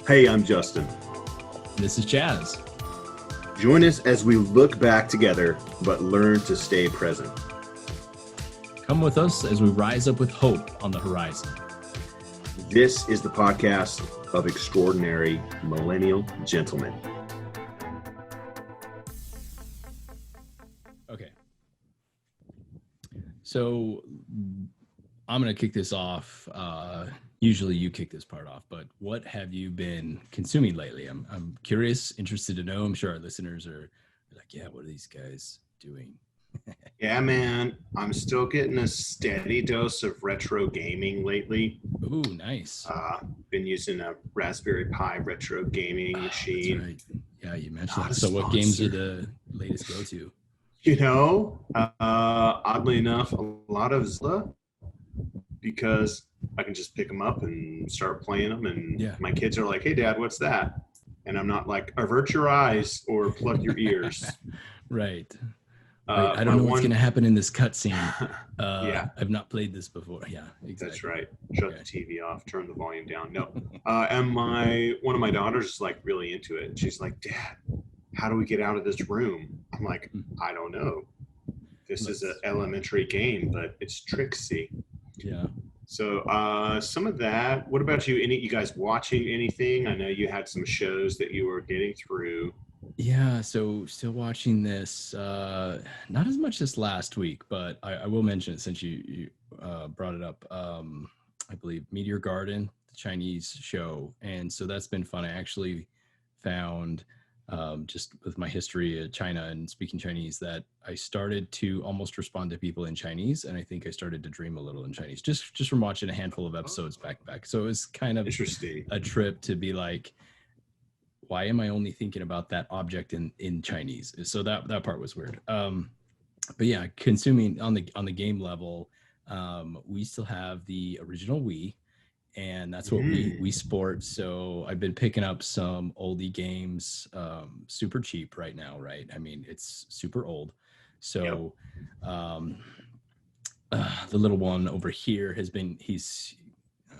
Hey, I'm Justin. This is Chaz. Join us as we look back together, but learn to stay present. Come with us as we rise up with hope on the horizon. This is the podcast of extraordinary millennial gentlemen. Okay. So I'm going to kick this off. Usually you kick this part off, but what have you been consuming lately? I'm curious, interested to know. I'm sure our listeners are like, yeah, what are these guys doing? Yeah, man, I'm still getting a steady dose of retro gaming lately. Ooh, nice. Been using a Raspberry Pi retro gaming machine. That's right. Yeah, you mentioned Not that. a So what games are sponsor. the latest go-to? Oddly enough, a lot of Zelda, because I can just pick them up and start playing them. And Yeah. my kids are like, "Hey, Dad, what's that?" And I'm not like, "Avert your eyes or plug your ears." Right. Right. I don't My know what's going to happen in this cutscene. Yeah, I've not played this before. Yeah, exactly. that's right. Shut the TV off, turn the volume down. No, and one of my daughters is like really into it. She's like, "Dad, how do we get out of this room?" I'm like, "I don't know. This is an elementary game, but it's tricksy." Yeah. So some of that. What about you? You guys watching anything? I know you had some shows that you were getting through. Yeah, so still watching this. Not as much as last week, but I will mention it since you brought it up. I believe Meteor Garden, the Chinese show, and so that's been fun. I actually found just with my history of China and speaking Chinese that I started to almost respond to people in Chinese, and I think I started to dream a little in Chinese just from watching a handful of episodes back to back. So it was kind of Interesting. a trip to be like, why am I only thinking about that object in Chinese? So that part was weird. But yeah, consuming on the game level, we still have the original Wii, and that's what we sport. So I've been picking up some oldie games, super cheap right now, right? I mean, it's super old. So the little one over here he's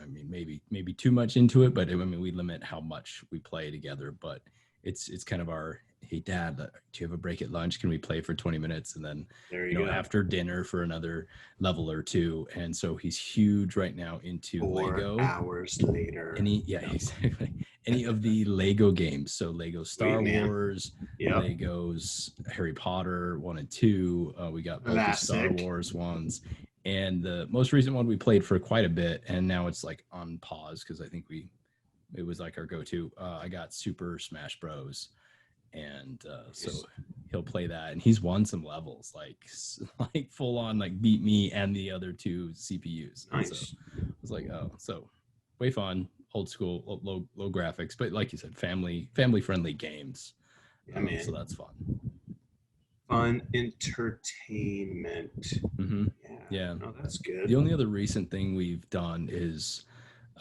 I mean, maybe too much into it, but I mean, we limit how much we play together. But it's kind of our, hey, Dad, do you have a break at lunch? Can we play for 20 minutes? And then, There you go. after dinner for another level or two. And so he's huge right now into 4 Lego. hours later. Exactly. Any of the Lego games. So Lego Star Wars, Yep. Legos Harry Potter 1 and 2. We got both the Star Wars ones. And the most recent one we played for quite a bit, and now it's like on pause because I think it was like our go-to. I got Super Smash Bros, and so he'll play that, and he's won some levels, like full on, like beat me and the other two CPUs. Nice. So I was like, oh, so way fun, old school, low graphics, but like you said, family friendly games. Man. So that's fun. Fun entertainment. Mm-hmm. Yeah. Oh, that's good. The only other recent thing we've done is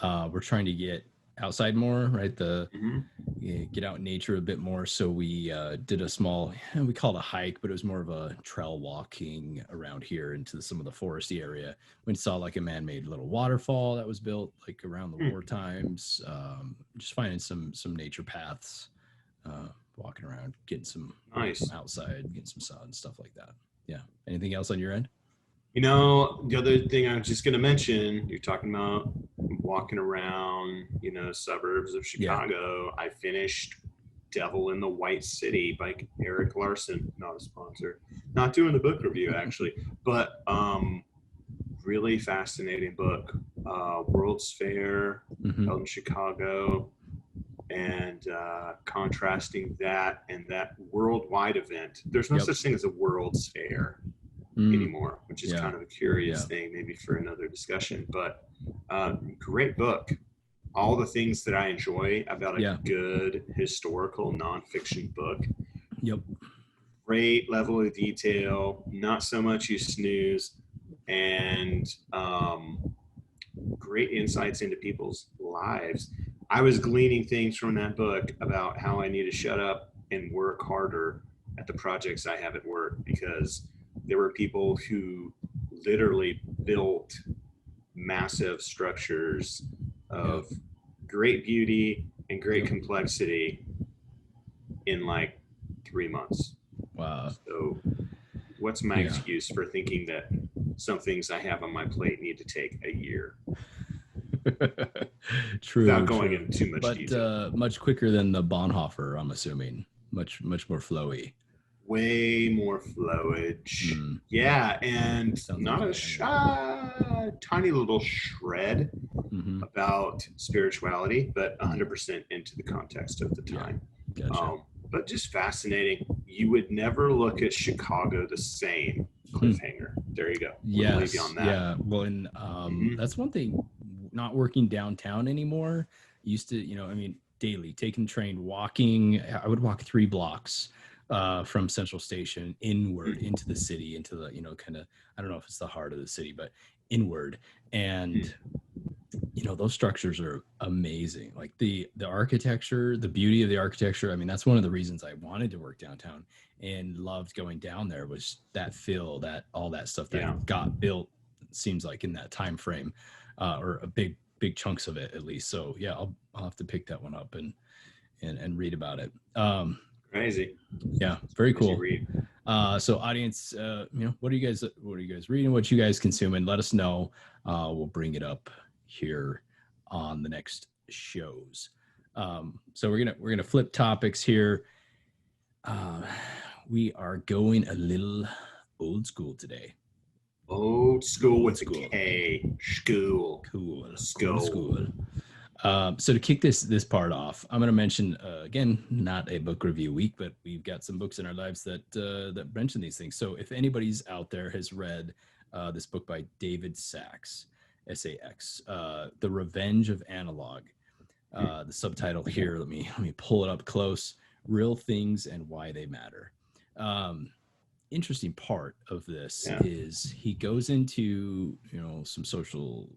we're trying to get outside more, right? Get out in nature a bit more. So we did a small, we call it a hike, but it was more of a trail walking around here into some of the foresty area. We saw like a man-made little waterfall that was built like around the war times. Just finding some nature paths. Walking around, getting some outside, getting some sun, stuff like that. Yeah. Anything else on your end? The other thing I was just going to mention, you're talking about walking around, suburbs of Chicago. Yeah. I finished Devil in the White City by Eric Larson, not a sponsor. Not doing the book review, actually, but really fascinating book. World's Fair held in Chicago. And contrasting that and that worldwide event. There's no such thing as a World's Fair anymore, which is kind of a curious thing, maybe for another discussion. But great book. All the things that I enjoy about a good historical nonfiction book. Yep. Great level of detail, not so much you snooze, and great insights into people's lives. I was gleaning things from that book about how I need to shut up and work harder at the projects I have at work, because there were people who literally built massive structures of great beauty and great complexity in like 3 months. Wow. So what's my excuse for thinking that some things I have on my plate need to take a year? True. Without going into too much detail. Much quicker than the Bonhoeffer, I'm assuming. Much more flowy. Way more flowage. Yeah, and sounds not a tiny little shred about spirituality, but 100% into the context of the time. Yeah. Gotcha. But just fascinating. You would never look at Chicago the same. Cliffhanger. There you go. Yes. Leave you on that. Yeah. Well, and that's one thing. Not working downtown anymore. Used to, daily taking the train, walking. I would walk 3 blocks from Central Station inward into the city, into the, kind of, I don't know if it's the heart of the city, but inward. And those structures are amazing. Like the architecture, the beauty of the architecture. I mean, that's one of the reasons I wanted to work downtown and loved going down there, was that feel, that all that stuff that got built, seems like in that time frame, or a big chunks of it at least. So yeah, I'll have to pick that one up and read about it. Crazy. Yeah, very cool. So audience, what are you guys reading? What you guys consuming? Let us know. We'll bring it up here on the next shows. So we're gonna flip topics here. We are going a little old school today. Old school with a K. School. Cool. School. So to kick this part off, I'm going to mention again, not a book review week, but we've got some books in our lives that mention these things. So if anybody's out there has read this book by David Sachs, S-A-X, The Revenge of Analog. The subtitle here, let me pull it up close. Real Things and Why They Matter. Interesting part of this is he goes into some social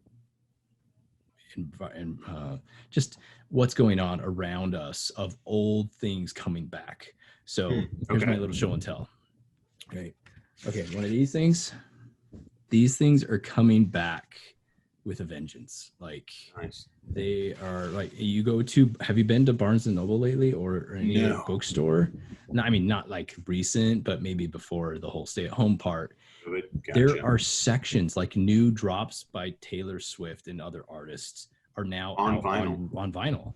and just what's going on around us of old things coming back. So here's my little show and tell. Okay, one of these things are coming back with a vengeance. Like, nice. They are like, have you been to Barnes and Noble lately, or any other bookstore? No, I mean, not like recent, but maybe before the whole stay-at-home part. Gotcha. There are sections like new drops by Taylor Swift and other artists are now on vinyl. On vinyl.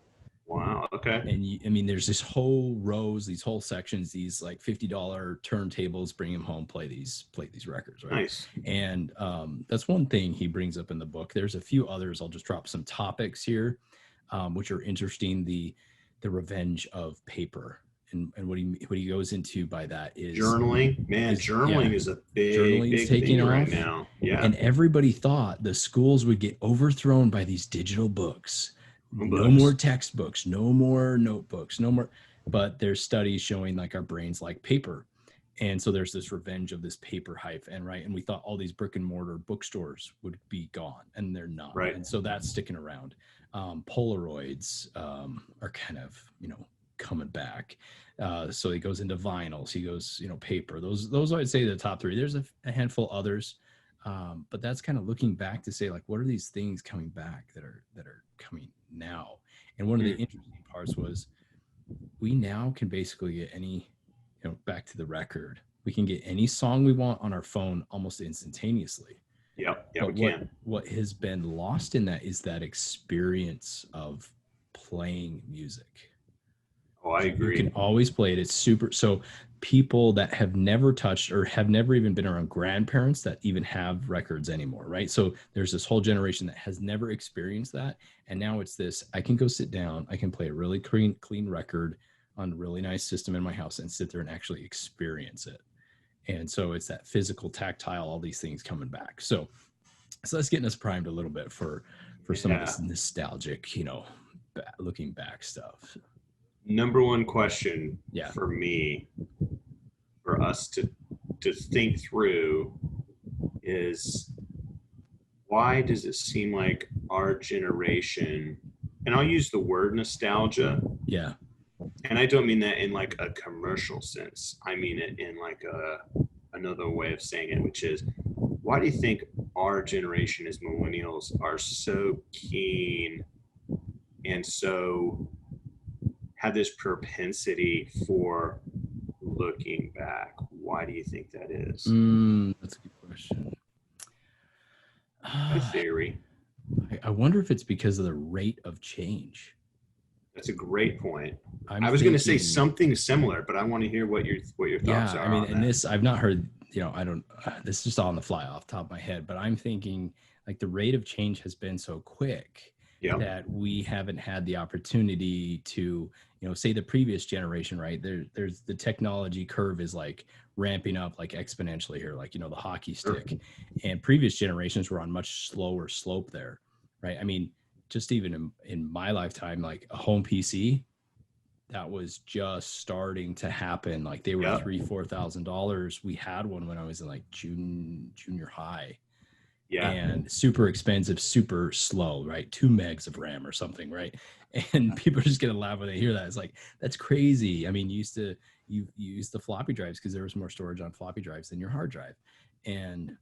Wow. Okay. And there's this whole rows, these whole sections, these like $50 turntables, bring them home, play these records, right? Nice. And that's one thing he brings up in the book. There's a few others. I'll just drop some topics here, which are interesting. The revenge of paper, and what he goes into by that is journaling. Journaling is a big thing right now. Yeah. And everybody thought the schools would get overthrown by these digital books. No more textbooks, no more notebooks, no more. But there's studies showing like our brains like paper. And so there's this revenge of this paper hype. And we thought all these brick and mortar bookstores would be gone, and they're not. Right. And so that's sticking around. Polaroids are kind of, coming back. So he goes into vinyls, he goes, paper. Those I'd say the top 3. There's a handful others. But that's kind of looking back to say, like, what are these things coming back that are coming now? And one of the interesting parts was we now can basically get any, back to the record, we can get any song we want on our phone almost instantaneously. Yeah, we can. What has been lost in that is that experience of playing music. Oh, I agree. You can always play it. It's super. So people that have never touched or have never even been around grandparents that even have records anymore, right? So there's this whole generation that has never experienced that. And now it's this, I can go sit down, I can play a really clean record on a really nice system in my house and sit there and actually experience it. And so it's that physical, tactile, all these things coming back. So that's getting us primed a little bit for some of this nostalgic, looking back stuff. Number one question for me, for us to think through, is why does it seem like our generation, and I'll use the word nostalgia. Yeah. And I don't mean that in like a commercial sense. I mean it in like another way of saying it, which is, why do you think our generation as millennials are so keen and so have this propensity for looking back. Why do you think that is? That's a good question. A theory. I wonder if it's because of the rate of change. That's a great point. I was going to say something similar, but I want to hear what your thoughts are. I mean, and this I've not heard. I don't. This is just on the fly off the top of my head, but I'm thinking like the rate of change has been so quick that we haven't had the opportunity to, say the previous generation, right? There's the technology curve is like ramping up like exponentially here, like, the hockey stick, and previous generations were on much slower slope there, right? I mean, just even in my lifetime, like a home PC, that was just starting to happen. Like they were $3,000-$4,000. We had one when I was in like junior high. Yeah. And super expensive, super slow, right? 2 megs of RAM or something, right? And people are just gonna laugh when they hear that. It's like, that's crazy. I mean, you used the floppy drives because there was more storage on floppy drives than your hard drive. And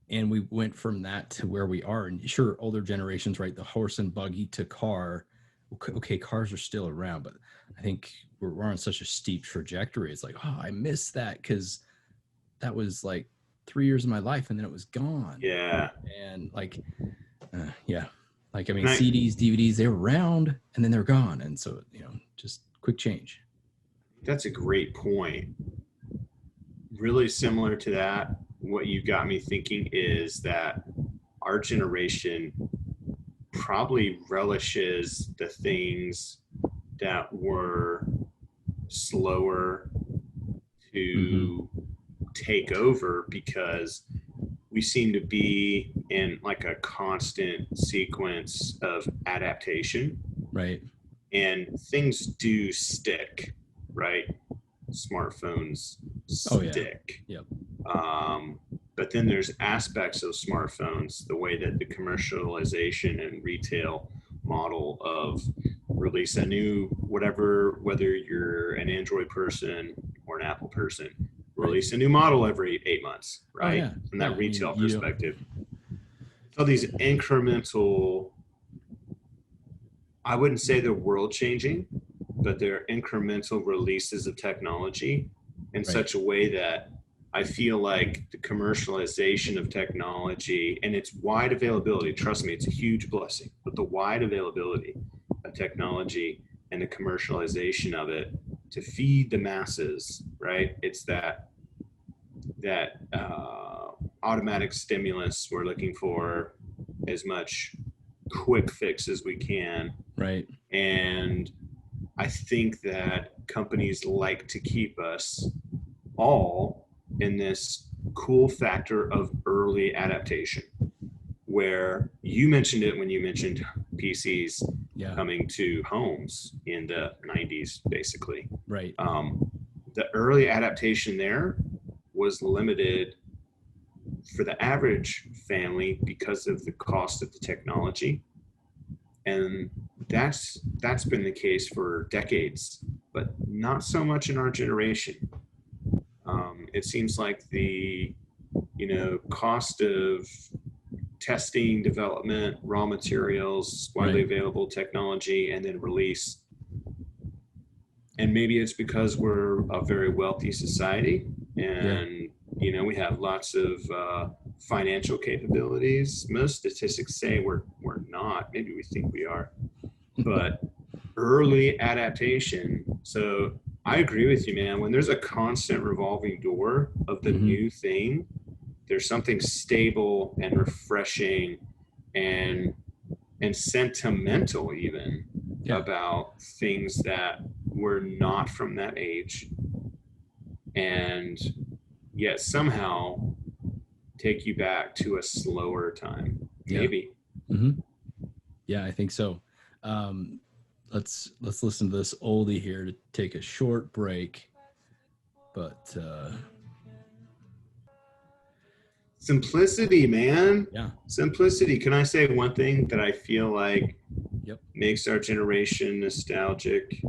we went from that to where we are. And sure, older generations, right? The horse and buggy to car. Okay, cars are still around, but I think we're on such a steep trajectory. It's like, oh, I missed that because that was like 3 years of my life and then it was gone. Yeah. And like, like, I mean, CDs, DVDs, they were around and then they're gone. And so, just quick change. That's a great point. Really similar to that, what you got me thinking is that our generation probably relishes the things that were slower to take over because we seem to be in like a constant sequence of adaptation. Right. And things do stick, right? Smartphones stick. Yep. But then there's aspects of smartphones, the way that the commercialization and retail model of release a new whatever, whether you're an Android person or an Apple person, release a new model every 8 months, right? From that retail perspective. So these incremental, I wouldn't say they're world changing, but they're incremental releases of technology in such a way that I feel like the commercialization of technology and its wide availability, trust me, it's a huge blessing, but the wide availability of technology and the commercialization of it to feed the masses, right? It's that automatic stimulus. We're looking for as much quick fix as we can. Right. And I think that companies like to keep us all in this cool factor of early adaptation, where you mentioned it when you mentioned PCs coming to homes in the 90s, basically. Right. The early adaptation there was limited for the average family because of the cost of the technology. And that's been the case for decades, but not so much in our generation. It seems like the, cost of testing, development, raw materials, widely available technology, and then release. And maybe it's because we're a very wealthy society and, we have lots of financial capabilities. Most statistics say we're not. Maybe we think we are. But early adaptation. So I agree with you, man. When there's a constant revolving door of the new thing, there's something stable and refreshing and sentimental even about things that were not from that age and yet somehow take you back to a slower time. Maybe. Yeah, I think so. Let's listen to this oldie here to take a short break. But simplicity, man. Yeah. Simplicity. Can I say one thing that I feel like makes our generation nostalgic?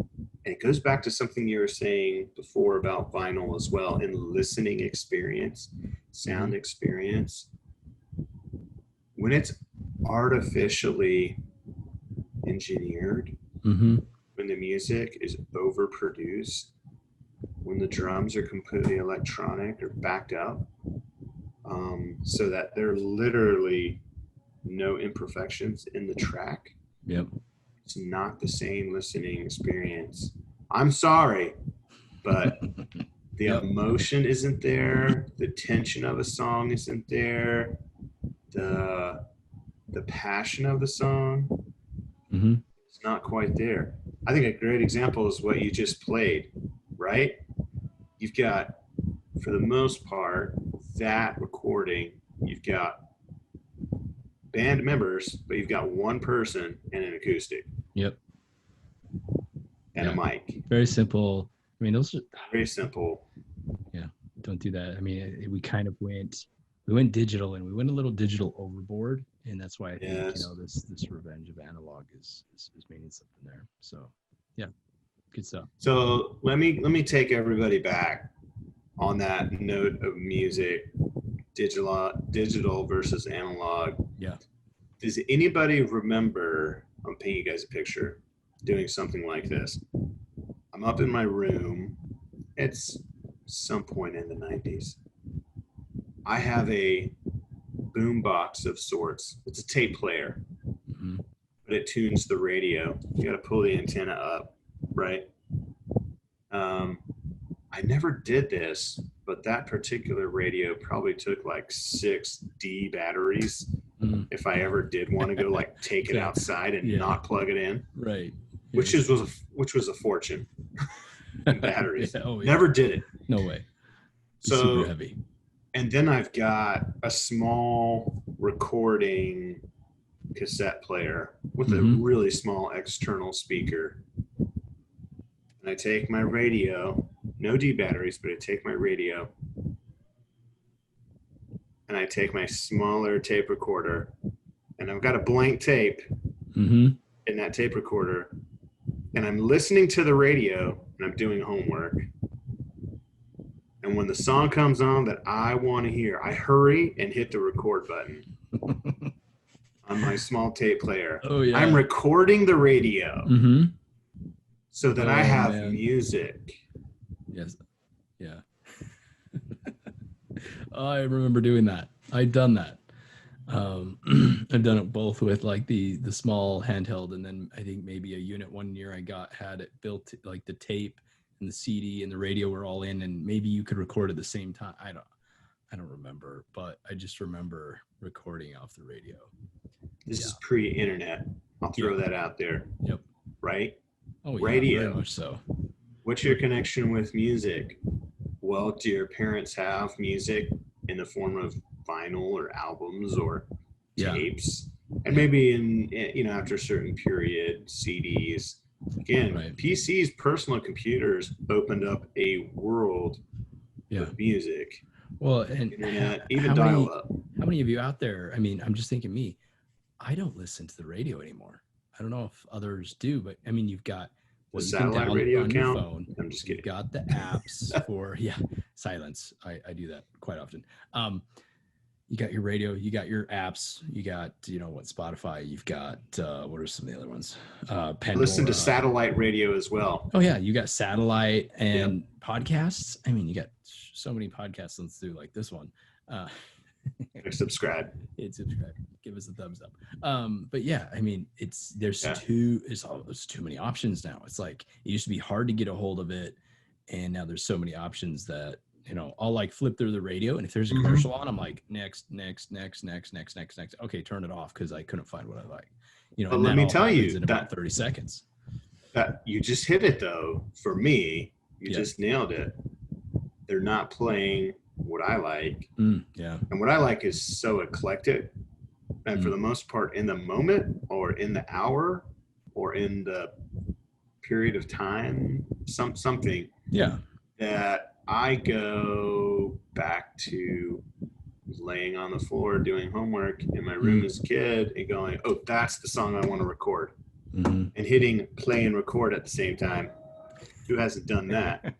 And it goes back to something you were saying before about vinyl as well, and listening experience, sound experience. When it's artificially engineered, when when the music is overproduced, when the drums are completely electronic or backed up, so that there are literally no imperfections in the track. Yep. It's not the same listening experience. I'm sorry, but the emotion isn't there. The tension of a song isn't there. The passion of the song is not quite there. I think a great example is what you just played, right? You've got, for the most part, that recording, you've got band members, but you've got one person and an acoustic. Yep. And a mic. Very simple. I mean, those are very simple. Yeah. Don't do that. I mean, we went digital, and we went a little digital overboard. And that's why I think, this revenge of analog is meaning something there. So yeah, good stuff. So let me take everybody back on that note of music, digital versus analog. Yeah. Does anybody remember, I'm painting you guys a picture, doing something like this? I'm up in my room. It's some point in the 90s. I have a boom box of sorts. It's a tape player, but it tunes the radio. You got to pull the antenna up, right? I never did this, but that particular radio probably took like 6 D batteries. If I ever did want to go like take it outside and not plug it in, right? Which was a fortune. In batteries. Yeah. Never did it. No way. So super heavy. And then I've got a small recording cassette player with a really small external speaker. And I take my radio, no D batteries, but I take my radio and I take my smaller tape recorder, and I've got a blank tape in that tape recorder, and I'm listening to the radio and I'm doing homework. And when the song comes on that I want to hear, I hurry and hit the record button on my small tape player. Oh, yeah. I'm recording the radio so that I have music. Yes. Yeah. I remember doing that. I'd done that. I've done it both with like the small handheld, and then I think maybe a unit one year had it built, like the tape and the CD and the radio were all in, and maybe you could record at the same time. I don't remember, but I just remember recording off the radio. This is pre-internet. I'll throw that out there. Yep. Right? Oh, yeah, radio. Very much so. What's your connection with music? Well, do your parents have music in the form of vinyl or albums or tapes? And maybe in after a certain period, CDs. Again, PCs, personal computers opened up a world of music. Well, and internet, even dial-up. How many of you out there? I mean, I'm just thinking me. I don't listen to the radio anymore. I don't know if others do, but I mean, you've got the satellite radio on account. Your phone. I'm just kidding. You've got the apps for silence. I do that quite often. You got your radio, you got your apps, you got Spotify, you've got what are some of the other ones? Pandora. Listen to satellite radio as well. Oh yeah, you got satellite and podcasts. I mean, you got so many podcasts to listen to, like this one. Subscribe. Subscribe. Give us a thumbs up. But yeah, I mean, there's too many options now. It's like it used to be hard to get a hold of it, and now there's so many options that I'll like flip through the radio, and if there's a commercial on, I'm like next. Okay, turn it off because I couldn't find what I like. But let me tell you, in about 30 seconds. That you just hit it though. For me, you just nailed it. They're not playing what I like. And what I like is so eclectic, and for the most part, in the moment or in the hour or in the period of time, something that I go back to laying on the floor doing homework in my room as a kid and going, oh, that's the song I want to record, and hitting play and record at the same time. Who hasn't done that?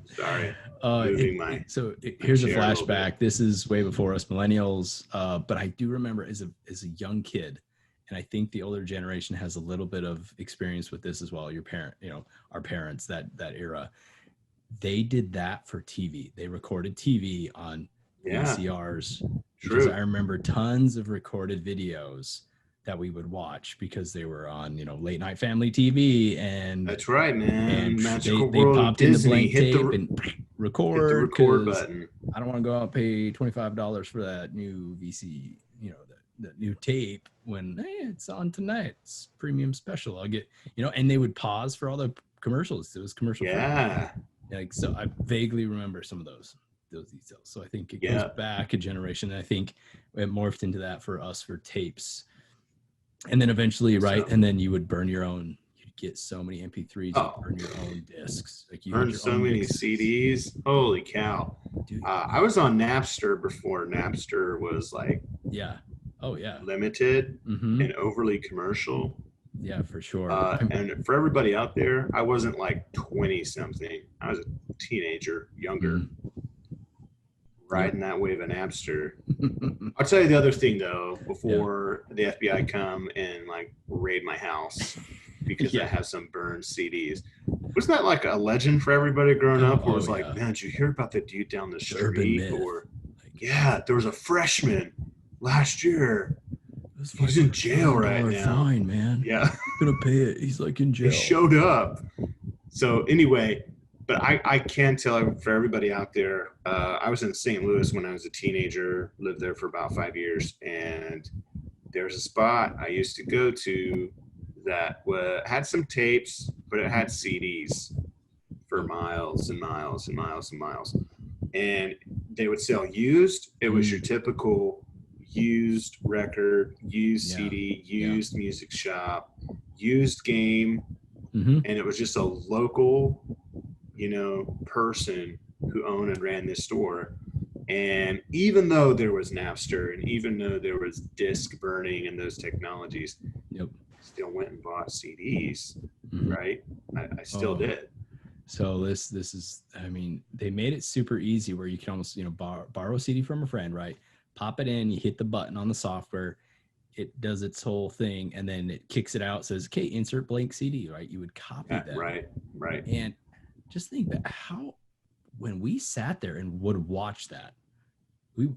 Sorry. Here's a flashback. This is way before us millennials, but I do remember as a young kid, and I think the older generation has a little bit of experience with this as well. Your parent, our parents, that era, they did that for TV. They recorded TV on VCRs because I remember tons of recorded videos that we would watch because they were on, late night family TV. And that's right, man. And Magical they World popped in the blank tape and record. Hit the record button. I don't want to go out and pay $25 for that new VC, that new tape when it's on tonight. It's premium special. I'll get, and they would pause for all the commercials. It was commercial. Yeah. Like, so I vaguely remember some of those details. So I think it goes back a generation. And I think it morphed into that for us for tapes. And then eventually, right. And then you would burn your own, you'd get so many MP3s, burn your own discs. Like you burned so many CDs. Holy cow. Dude. I was on Napster before Napster was like, limited and overly commercial. Yeah, for sure. And for everybody out there, I wasn't like 20 something. I was a teenager, younger, riding that wave of Napster. I'll tell you the other thing though, before the FBI come and like raid my house because I have some burned CDs. Wasn't that like a legend for everybody growing up? Where it was like, man, did you hear about the dude down the street? Or there was a freshman last year. He's in jail right now. Fine, man. Yeah. I'm gonna pay it. He's like in jail. He showed up. So anyway, but I can tell for everybody out there, I was in St. Louis when I was a teenager, lived there for about 5 years, and there's a spot I used to go to that had some tapes, but it had CDs for miles and miles and miles and miles. And they would sell used. It was your typical used record, used CD, used music shop, used game. And it was just a local, person who owned and ran this store. And even though there was Napster and even though there was disc burning and those technologies, still went and bought CDs, right? I still did. So this is, they made it super easy where you can almost, borrow a CD from a friend, right? Pop it in, you hit the button on the software, it does its whole thing, and then it kicks it out, says, okay, insert blank CD, right? You would copy that. Right. And just think that when we sat there and would watch that,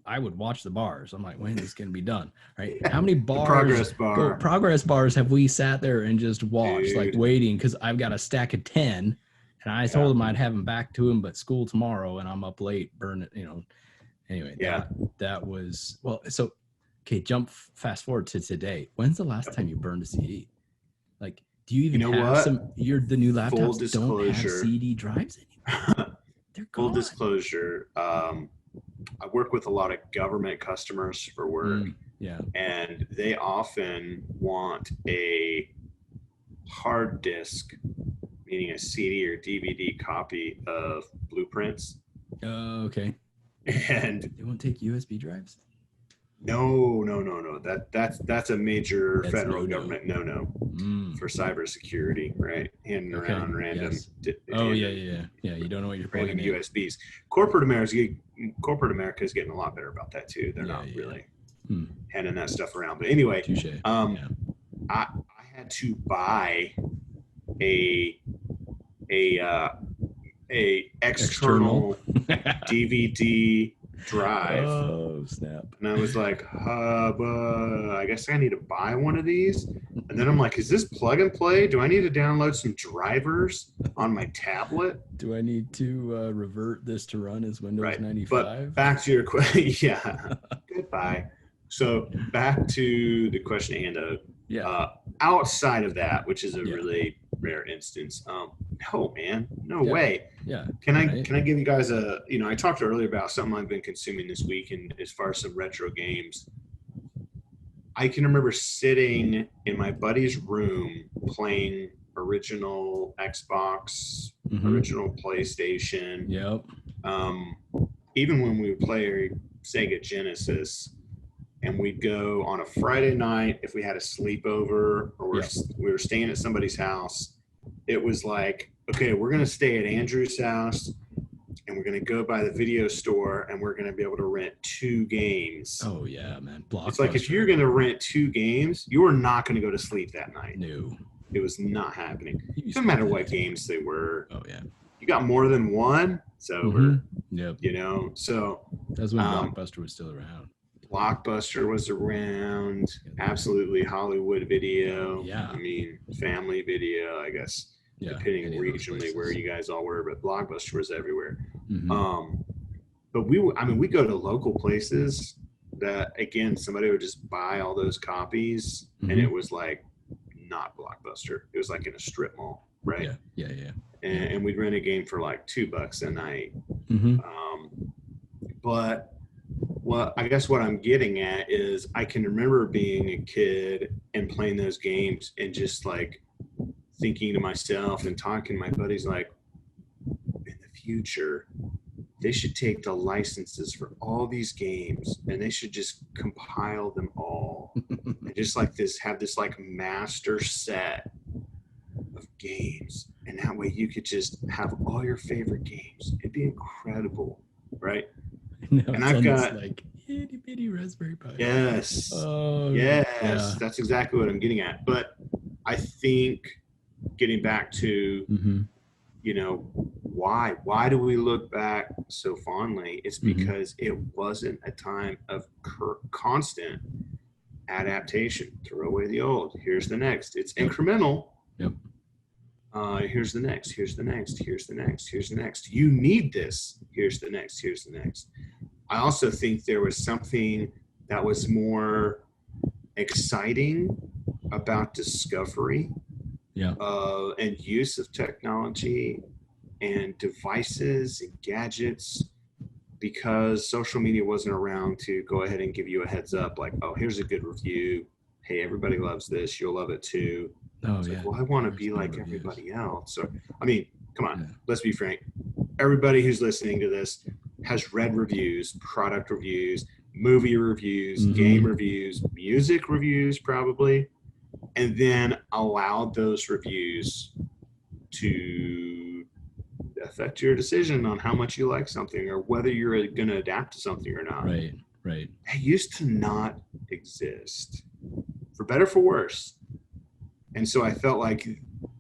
I would watch the bars. I'm like, when is this going to be done? Right? How many bars, progress bars have we sat there and just watched, like waiting? Because I've got a stack of 10, and I told him I'd have them back to him, but school tomorrow, and I'm up late, burn it, Anyway, that was, well, so, okay, fast forward to today. When's the last time you burned a CD? Like, do you even have the new laptops don't have CD drives anymore? They're gone. Full disclosure, I work with a lot of government customers for work. And they often want a hard disk, meaning a CD or DVD copy of blueprints. Oh, okay. And they won't take USB drives? No. That's a major federal government no for cybersecurity, right? Handing around random. Yeah. You don't know what you're random USBs. Corporate America is getting a lot better about that too. They're not really handing that stuff around. But anyway, I had to buy a external DVD drive. Oh, snap. And I was like, I guess I need to buy one of these. And then I'm like, is this plug and play? Do I need to download some drivers on my tablet? Do I need to revert this to run as Windows 95? But back to your question. Goodbye. So back to the question at hand. Outside of that, which is a really rare instance, no, man, no way. Can I give you guys I talked earlier about something I've been consuming this week, and as far as some retro games, I can remember sitting in my buddy's room playing original Xbox, original PlayStation. Even when we would play Sega Genesis, and we'd go on a Friday night if we had a sleepover or we were staying at somebody's house. It was like, okay, we're going to stay at Andrew's house. and we're going to go by the video store and we're going to be able to rent 2 games. Oh yeah, man. Blockbuster. It's like if you're going to rent 2 games, you are not going to go to sleep that night. No. It was not happening. No matter what games they were. Oh yeah. You got more than one, it's over. Mm-hmm. Yep. You know, so that's when Blockbuster was still around. Blockbuster was around. Absolutely. Hollywood Video. Yeah. I mean, Family Video, I guess. Yeah, depending regionally where you guys all were, but Blockbuster was everywhere. Mm-hmm. But we go to local places that, again, somebody would just buy all those copies, mm-hmm. and it was like not Blockbuster. It was like in a strip mall, right? Yeah. And we'd rent a game for like $2 a night. Mm-hmm. But I guess what I'm getting at is I can remember being a kid and playing those games and just like thinking to myself and talking to my buddies, like, in the future, they should take the licenses for all these games and they should just compile them all and just like have this like master set of games. And that way you could just have all your favorite games. It'd be incredible, right? No, and I've got like itty bitty Raspberry Pi. Yes. Oh, yes. Yeah. That's exactly what I'm getting at. But I think getting back to, mm-hmm. you know, why do we look back so fondly? It's because mm-hmm. it wasn't a time of constant adaptation. Throw away the old. Here's the next. It's incremental. Yep. Here's the next. Here's the next. Here's the next. Here's the next. You need this. Here's the next. Here's the next. I also think there was something that was more exciting about discovery and use of technology and devices and gadgets, because social media wasn't around to go ahead and give you a heads up like, oh, here's a good review. Hey, everybody loves this. You'll love it too. Oh, it's yeah. Like, well, I want to be like everybody else. So, I mean, come on, let's be frank. Everybody who's listening to this has read reviews, product reviews, movie reviews, mm-hmm. game reviews, music reviews, probably, and then allowed those reviews to affect your decision on how much you like something or whether you're going to adapt to something or not. Right. It used to not exist, for better or for worse. And so I felt like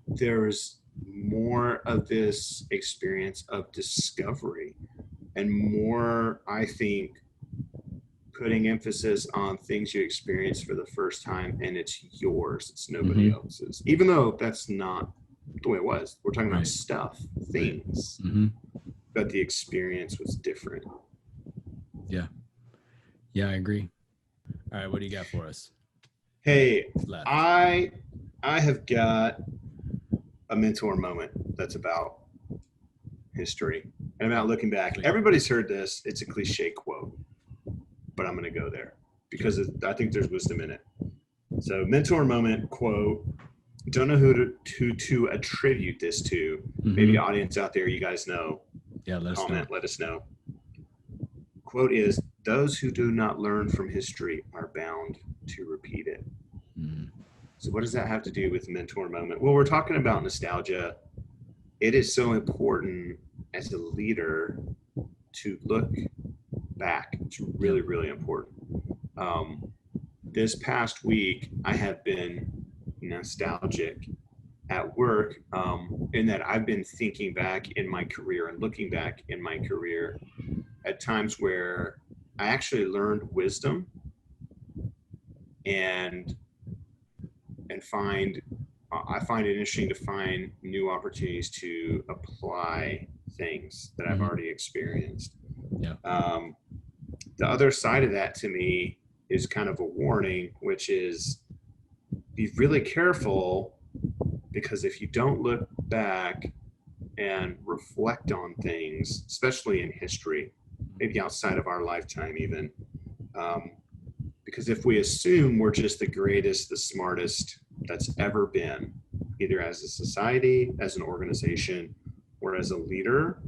there was more of this experience of discovery and more, I think, putting emphasis on things you experience for the first time and it's yours. It's nobody mm-hmm. else's. Even though that's not the way it was. We're talking about stuff, things. Mm-hmm. But the experience was different. Yeah. Yeah, I agree. All right, what do you got for us? Hey, I have got a mentor moment that's about history and about looking back. Everybody's heard this. It's a cliche quote, but I'm going to go there because I think there's wisdom in it. So mentor moment quote, don't know who to attribute this to. Mm-hmm. Maybe audience out there, you guys know. Yeah, let us know. Quote is, those who do not learn from history are bound to repeat it. Mm. So what does that have to do with mentor moment? Well, we're talking about nostalgia. It is so important as a leader to look back. It's really, really important. This past week, I have been nostalgic at work in that I've been thinking back in my career and looking back in my career at times where I actually learned wisdom and I find it interesting to find new opportunities to apply things that I've already experienced. Yeah. The other side of that to me is kind of a warning, which is be really careful, because if you don't look back and reflect on things, especially in history, maybe outside of our lifetime even, because if we assume we're just the greatest, the smartest that's ever been, either as a society, as an organization, or as a leader,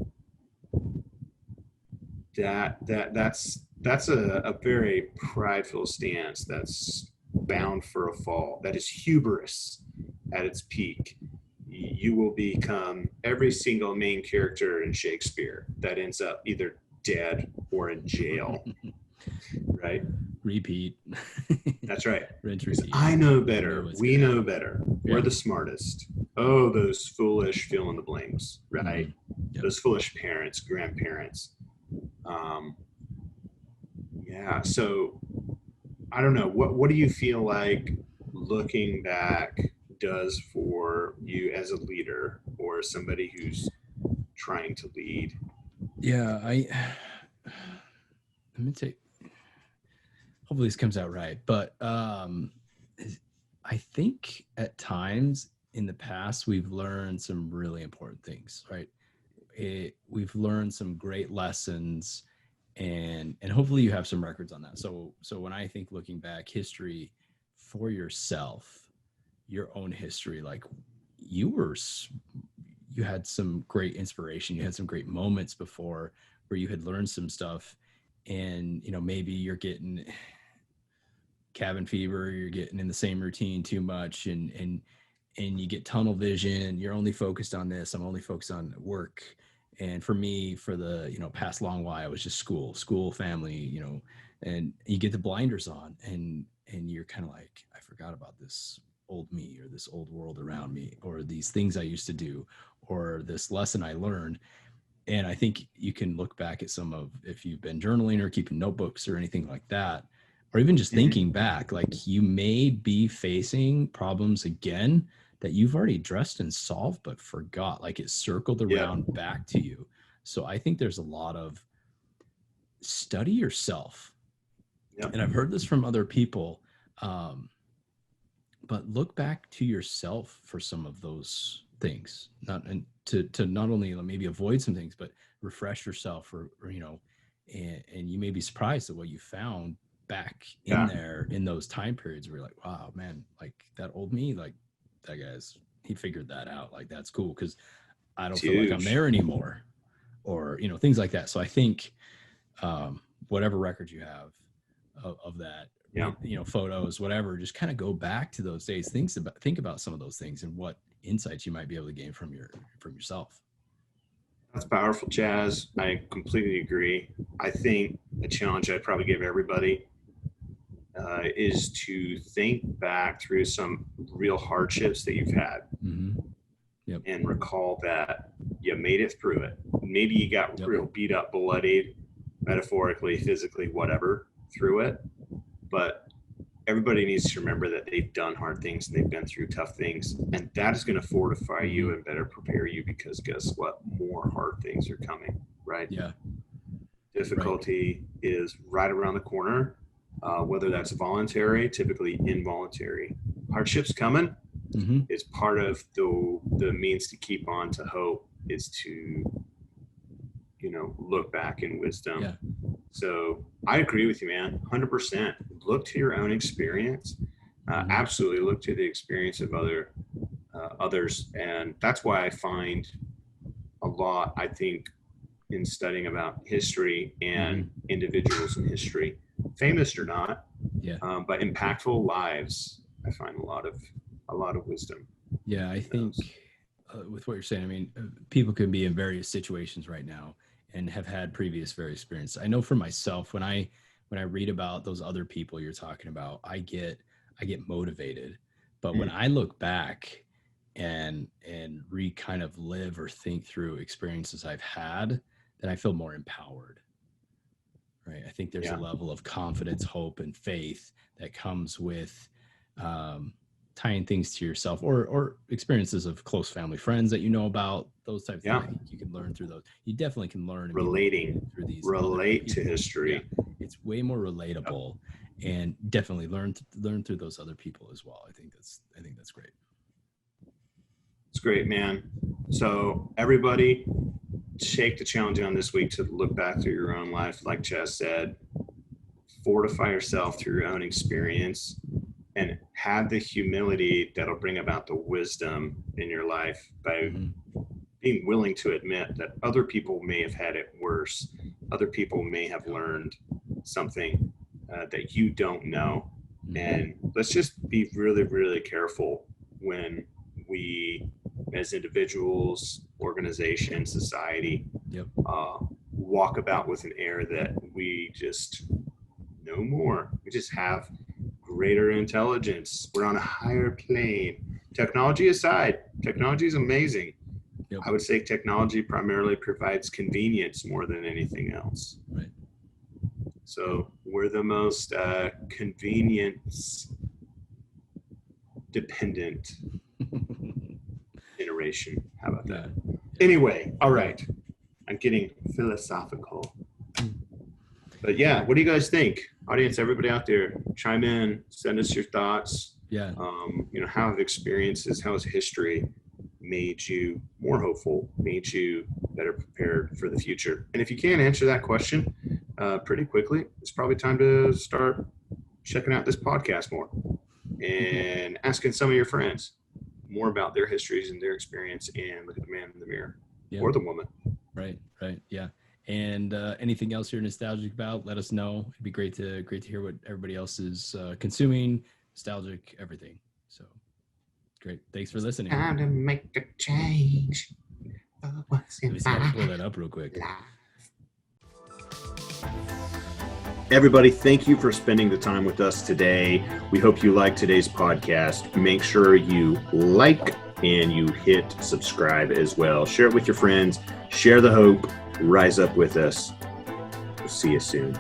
that's a very prideful stance that's bound for a fall. That is hubris at its peak. you will become every single main character in Shakespeare that ends up either dead or in jail. Right? Repeat. That's right. Repeat. I know better. We know better. We're the smartest. Oh, those foolish fill in the blanks, right? Yep. Those foolish parents, grandparents. Yeah. So I don't know. What do you feel like looking back does for you as a leader or somebody who's trying to lead? Yeah, let me take, hopefully this comes out right, but I think at times in the past we've learned some really important things, right? We've learned some great lessons, and hopefully you have some records on that. So when I think looking back, history for yourself, your own history, like you had some great inspiration, you had some great moments before where you had learned some stuff, and maybe you're getting cabin fever, you're getting in the same routine too much, and you get tunnel vision. You're only focused on this. I'm only focused on work. And for me, for the past long while, it was just school, family, and you get the blinders on, and you're kind of like, I forgot about this old me, or this old world around me, or these things I used to do, or this lesson I learned. And I think you can look back at some of, if you've been journaling or keeping notebooks or anything like that, or even just thinking back, like you may be facing problems again that you've already addressed and solved, but forgot, like it circled around back to you. So I think there's a lot of study yourself. And I've heard this from other people, but look back to yourself for some of those things, to not only maybe avoid some things, but refresh yourself, or and you may be surprised at what you found back in there in those time periods where you're like, wow, man, like that old me, like that he figured that out. Like, that's cool, because I don't feel like I'm there anymore, or things like that. So I think whatever record you have of that, photos, whatever, just kind of go back to those days, think about some of those things and what insights you might be able to gain from yourself. That's powerful, Chaz. I completely agree. I think a challenge I'd probably give everybody is to think back through some real hardships that you've had, and recall that you made it through it. Maybe you got real beat up, bloodied, metaphorically, physically, whatever, through it. But everybody needs to remember that they've done hard things and they've been through tough things, and that is going to fortify you and better prepare you, because guess what? More hard things are coming, right? Yeah. Difficulty is right around the corner, whether that's voluntary, typically involuntary. Hardship's coming. It's part of the means to keep on to hope, is to look back in wisdom. So I agree with you, man. 100%. Look to your own experience. Absolutely look to the experience of others. And that's why I find a lot, I think, in studying about history and individuals in history, famous or not, but impactful lives, I find a lot of wisdom. Yeah, I think with what you're saying, I mean, people can be in various situations right now and have had previous various experiences. I know for myself, when I read about those other people you're talking about, I get motivated. But when I look back and kind of live or think through experiences I've had, then I feel more empowered. Right? I think there's a level of confidence, hope, and faith that comes with tying things to yourself, or experiences of close family, friends that about, those types of things. I think you can learn through those. You definitely can learn relating through these. Relate to history. It's way more relatable, and definitely learn through those other people as well. I think that's great. It's great, man. So everybody, take the challenge on this week to look back through your own life, like Chaz said. Fortify yourself through your own experience, and have the humility that'll bring about the wisdom in your life by being willing to admit that other people may have had it worse. Other people may have learned something that you don't know. And let's just be really, really careful when we as individuals, organizations, society, Yep. walk about with an air that we just know more. We just have greater intelligence. We're on a higher plane. Technology aside, technology is amazing. Yep. I would say technology primarily provides convenience more than anything else. Right. So we're the most convenience dependent iteration. How about that? Yeah. Anyway, all right. I'm getting philosophical. But yeah, what do you guys think? Audience, everybody out there, chime in, send us your thoughts. Yeah. How have experiences, how has history made you more hopeful, made you better prepared for the future? And if you can't answer that question pretty quickly, it's probably time to start checking out this podcast more and asking some of your friends more about their histories and their experience, and look at the man in the mirror or the woman. Right. Yeah. And anything else you're nostalgic about, let us know. It'd be great to hear what everybody else is consuming, nostalgic, everything. So great. Thanks for listening. Time to make a change. Let me see how to pull that up real quick. Everybody, thank you for spending the time with us today. We hope you liked today's podcast. Make sure you like and you hit subscribe as well. Share it with your friends. Share the hope. Rise up with us. We'll see you soon.